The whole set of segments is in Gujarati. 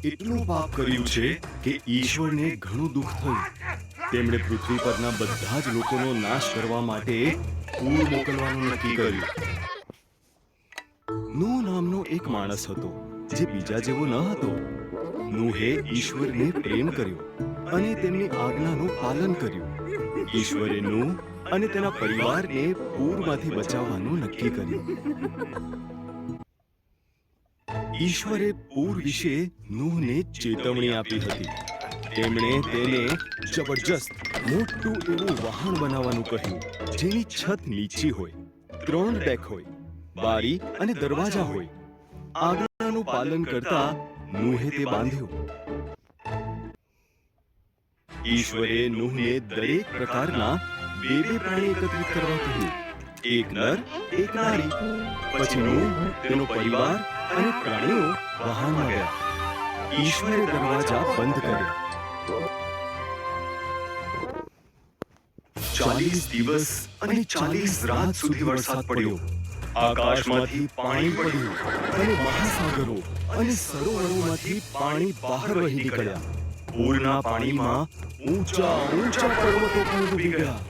એટલું પાપ કર્યું છે કે ઈશ્વરને ઘણું દુઃખ થયું. તેમણે પૃથ્વી પરના બધા જ લોકોનો નાશ કરવા માટે પૂર મોકલવાનું નક્કી કર્યું. નૂહ નામનો એક માણસ હતો જે બીજા જેવો ન હતો. નૂહે ઈશ્વરને પ્રેમ કર્યો અને તેમની આજ્ઞાનું પાલન કર્યું. ઈશ્વરે નૂહ અને તેના પરિવારને પૂરમાંથી બચાવવાનું નક્કી કર્યું. ઈશ્વરે પૂર વિશે નૂહને ચેતવણી આપી હતી. તેમણે તેને જબરજસ્ત મોટું એવું વહાણ બનાવવાનું કહ્યું, જેની છત નીચી હોય, 3 ડેક હોય, બારી અને દરવાજા હોય. આજ્ઞાનું પાલન કરતા નૂહે તે બાંધ્યું. ઈશ્વરે નૂહને દરેક પ્રકારના 2 પ્રાણી એકત્રિત કરવા કહ્યું, એક નર, એક નારી. પછી નૂહ, તેનો પરિવાર અને પ્રાણીઓ વહાણમાં ગયા. ઈશ્વરે દરવાજા બંધ કર્યા. 40 દિવસ અને 40 રાત સુધી વરસાદ પડ્યો. આકાશમાંથી પાણી પડ્યું અને મહાસાગરો અને સરોવરોમાંથી પાણી બહાર વહી નીકળ્યા. પૂરના પાણીમાં ઊંચા ઊંચા પર્વતો પણ ડૂબી ગયા.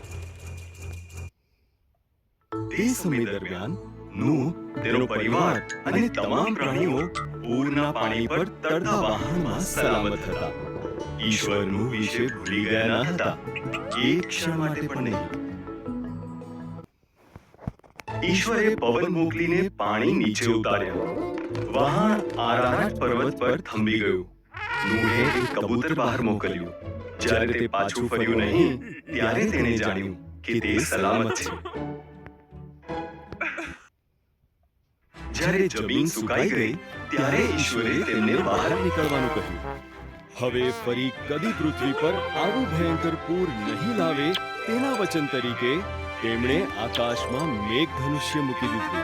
તે સમય દરમિયાન નૂહ, તેનો પરિવાર અને તમામ પ્રાણીઓ પૂરના પાણી પર તરતા વહાણમાં સલામત હતા. ઈશ્વર નૂહ વિશે ભૂલી ગયા ન હતા, એક ક્ષણ માટે પણ નહીં. ઈશ્વરે પવન મોકલીને પાણી નીચે ઉતાર્યા. વહાણ આરારાટ પર્વત પર થંભી ગયું. નૂહે એક કબૂતર બહાર મોકલ્યું. જ્યારે તે પાછું ફર્યું નહીં, ત્યારે તેણે જાણ્યું કે તે સલામત છે. જ્યારે જમીન સુકાઈ ગઈ, ત્યારે ઈશ્વરે તેમને બહાર નીકળવાનું કહ્યું. હવે ફરી કદી પૃથ્વી પર આવું ભયંકર પૂર નહીં લાવે, તેના વચન તરીકે તેમણે આકાશમાં મેઘધનુષ્ય મૂકી દીધું.